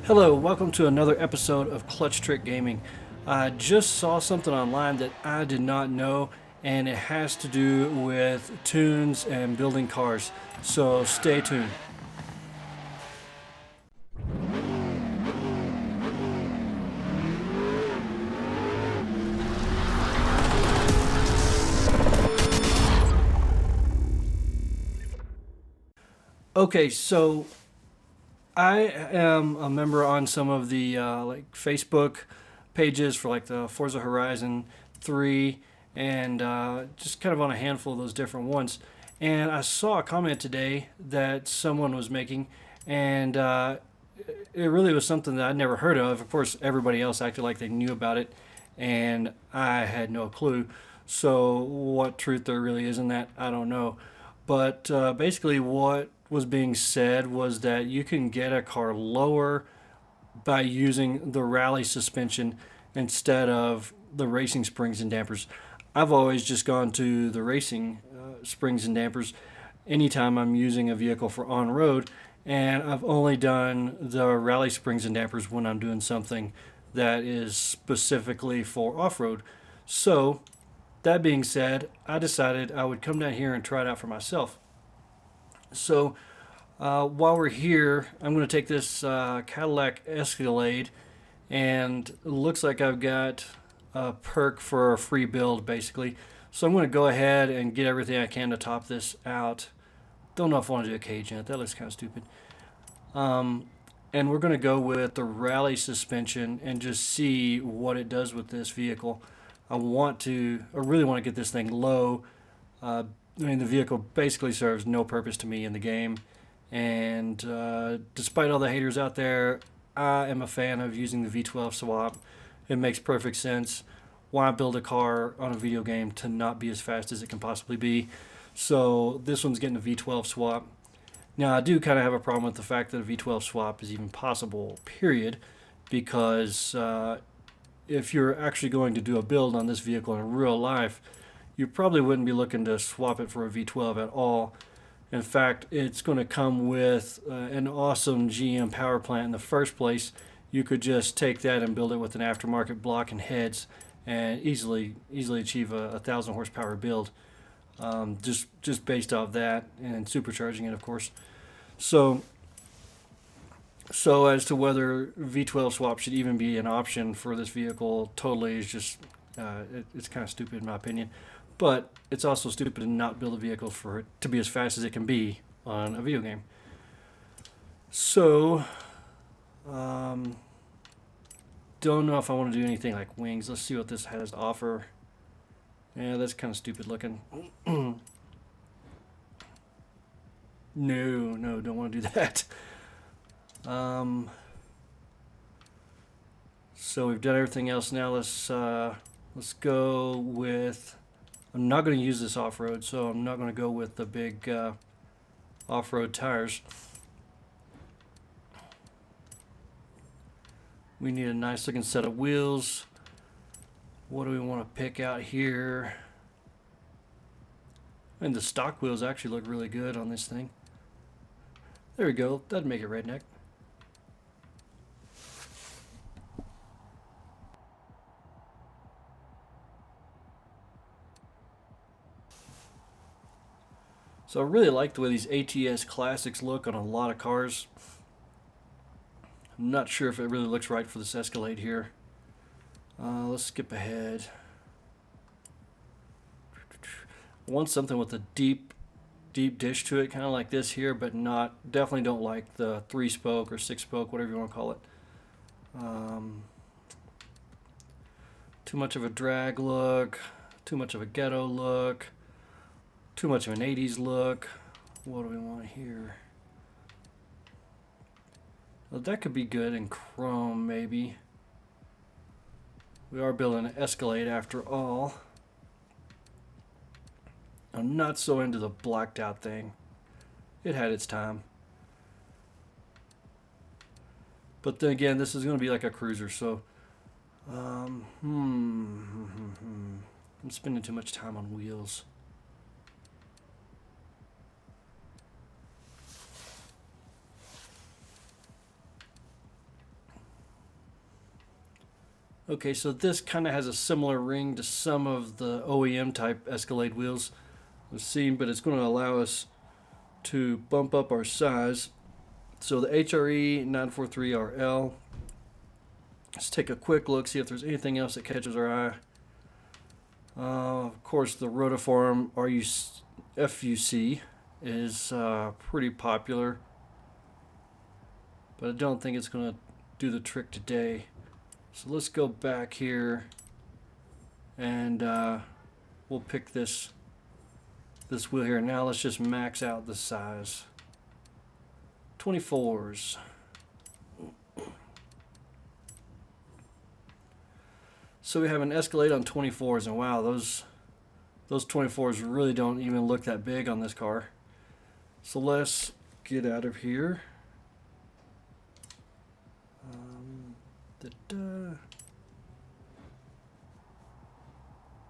Hello, welcome to another episode of Clutch Trick Gaming. I just saw something online that I did not know, and it has to do with tunes and building cars. So stay tuned. Okay, so I am a member on some of the like Facebook pages for like the Forza Horizon 3 and just kind of on a handful of those different ones. And I saw a comment today that someone was making, and it really was something that I'd never heard of. Of course, everybody else acted like they knew about it, and I had no clue. So, what truth there really is in that, I don't know. But basically, what was being said was that you can get a car lower by using the rally suspension instead of the racing springs and dampers. I've always just gone to the racing springs and dampers anytime I'm using a vehicle for on road, and I've only done the rally springs and dampers when I'm doing something that is specifically for off road. So, that being said, I decided I would come down here and try it out for myself. So, while we're here, I'm going to take this Cadillac Escalade, and it looks like I've got a perk for a free build, basically. So I'm going to go ahead and get everything I can to top this out. Don't know if I want to do a cage in it. That looks kind of stupid. Um, and we're going to go with the rally suspension and just see what it does with this vehicle. I really want to get this thing low. I mean, the vehicle basically serves no purpose to me in the game. And despite all the haters out there, I am a fan of using the V12 swap. It makes perfect sense. Why build a car on a video game to not be as fast as it can possibly be? So this one's getting a V12 swap. Now, I do kind of have a problem with the fact that a V12 swap is even possible, period, because if you're actually going to do a build on this vehicle in real life, you probably wouldn't be looking to swap it for a V12 at all. In fact, it's going to come with an awesome GM power plant in the first place. You could just take that and build it with an aftermarket block and heads, and easily achieve a 1,000 horsepower build. Just based off that and supercharging it, of course. So so as to whether V12 swap should even be an option for this vehicle, totally is just it's kind of stupid in my opinion. But it's also stupid to not build a vehicle for it to be as fast as it can be on a video game. So, um, don't know if I want to do anything like wings. Let's see what this has to offer. Yeah, that's kind of stupid looking. No, don't want to do that. Um, so we've done everything else. Now let's go with. I'm not going to use this off road, so I'm not going to go with the big off road tires. We need a nice looking set of wheels. What do we want to pick out here? And the stock wheels actually look really good on this thing. There we go. That'd make it redneck. So I really like the way these ATS Classics look on a lot of cars. I'm not sure if it really looks right for this Escalade here. Let's skip ahead. I want something with a deep dish to it, kind of like this here, but not, definitely don't like the 3-spoke or 6-spoke, whatever you want to call it. Too much of a drag look, too much of a ghetto look, too much of an 80s look. What do we want here? Well, that could be good in chrome, maybe. We are building an Escalade after all. I'm not so into the blacked out thing. It had its time. But then again, this is going to be like a cruiser, so I'm spending too much time on wheels. Okay, so this kind of has a similar ring to some of the OEM type Escalade wheels we've seen, but it's going to allow us to bump up our size. So the HRE 943RL. Let's take a quick look, see if there's anything else that catches our eye. Of course, the Rotiform FUC is pretty popular, but I don't think it's going to do the trick today. So let's go back here, and we'll pick this wheel here. Now let's just max out the size. 24s. So we have an Escalade on 24s, and wow, those 24s really don't even look that big on this car. So let's get out of here.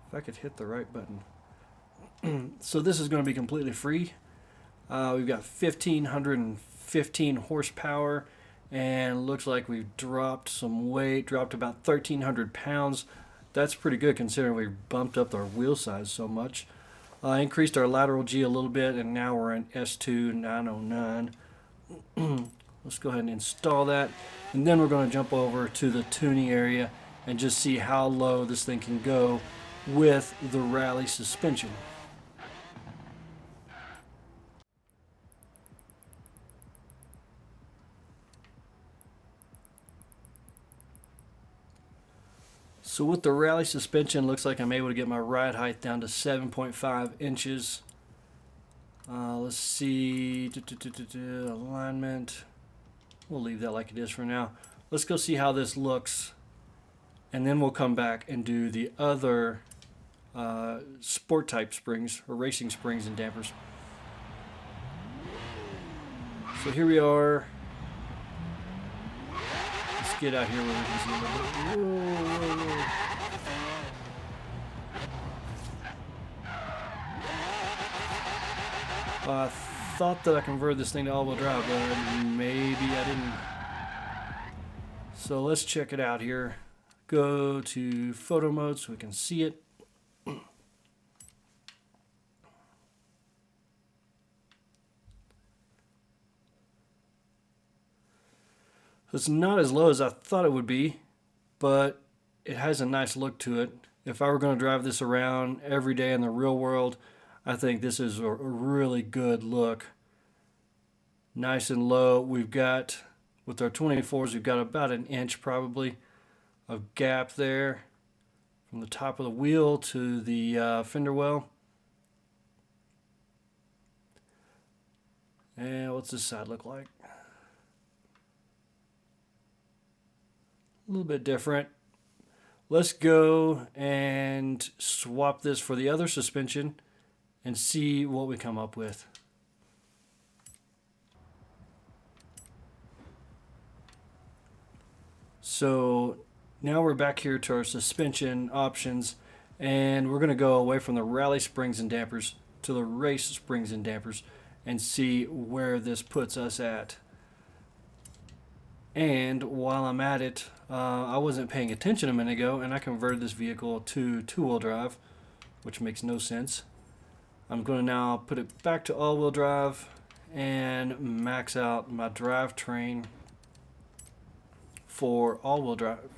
If I could hit the right button. So this is going to be completely free. We've got 1,515 horsepower, and looks like we've dropped some weight, dropped about 1,300 pounds. That's pretty good considering we bumped up our wheel size so much. Increased our lateral G a little bit, and now we're in S2 909. Let's go ahead and install that, and then we're going to jump over to the tuning area and just see how low this thing can go with the rally suspension. So with the rally suspension, looks like I'm able to get my ride height down to 7.5 inches. Let's see, alignment. We'll leave that like it is for now. Let's go see how this looks, and then we'll come back and do the other sport type springs or racing springs and dampers. So here we are. Let's get out here where we can see a little bit. Whoa. I thought that I converted this thing to all-wheel drive, but maybe I didn't. So let's check it out here. Go to photo mode so we can see it. It's not as low as I thought it would be, but it has a nice look to it. If I were going to drive this around every day in the real world, I think this is a really good look. Nice and low. We've got, with our 24s, we've got about an inch probably of gap there from the top of the wheel to the fender well. And what's this side look like? A little bit different. Let's go and swap this for the other suspension and see what we come up with. So now we're back here to our suspension options, and we're going to go away from the rally springs and dampers to the race springs and dampers and see where this puts us at. And while I'm at it, I wasn't paying attention a minute ago, and I converted this vehicle to two-wheel drive, which makes no sense. I'm going to now put it back to all-wheel drive and max out my drivetrain for all-wheel drive.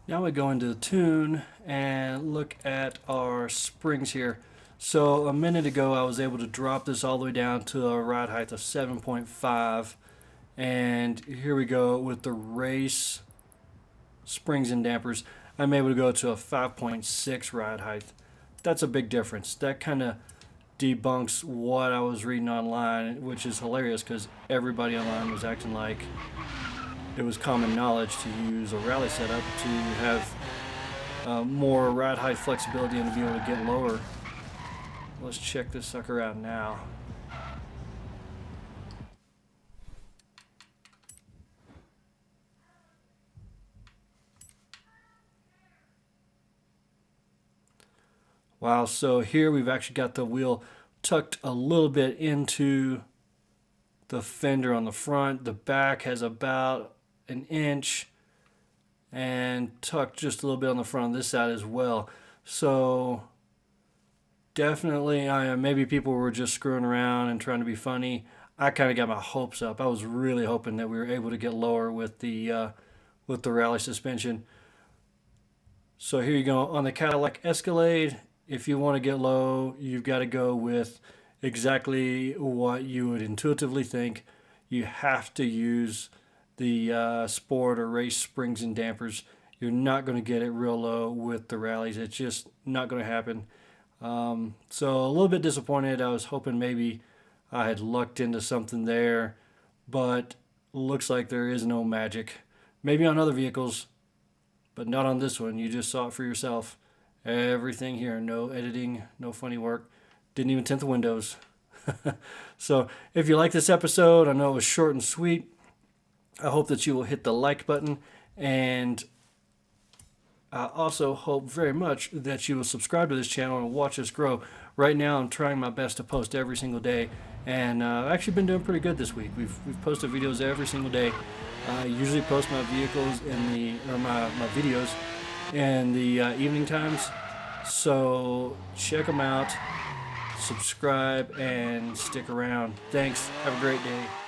Now we go into the tune and look at our springs here. So a minute ago I was able to drop this all the way down to a ride height of 7.5, and here we go with the race springs and dampers. I'm able to go to a 5.6 ride height. That's a big difference. That kind of debunks what I was reading online, which is hilarious because everybody online was acting like it was common knowledge to use a rally setup to have more ride height flexibility and to be able to get lower. Let's check this sucker out now. Wow, so here we've actually got the wheel tucked a little bit into the fender on the front. The back has about an inch and tucked just a little bit on the front of this side as well. So definitely, maybe people were just screwing around and trying to be funny. I kind of got my hopes up. I was really hoping that we were able to get lower with the rally suspension. So here you go on the Cadillac Escalade. If you want to get low, you've got to go with exactly what you would intuitively think. You have to use the sport or race springs and dampers. You're not going to get it real low with the rallies. It's just not going to happen. So a little bit disappointed. I was hoping maybe I had lucked into something there, but looks like there is no magic. Maybe on other vehicles, but not on this one. You just saw it for yourself. Everything here, no editing, no funny work. Didn't even tint the windows. So if you like this episode, I know it was short and sweet. I hope that you will hit the like button, and I also hope very much that you will subscribe to this channel and watch us grow. Right now, I'm trying my best to post every single day, and I've actually been doing pretty good this week. We've posted videos every single day. I usually post my vehicles my videos in the evening times, so check them out, subscribe, and stick around. Thanks. Have a great day.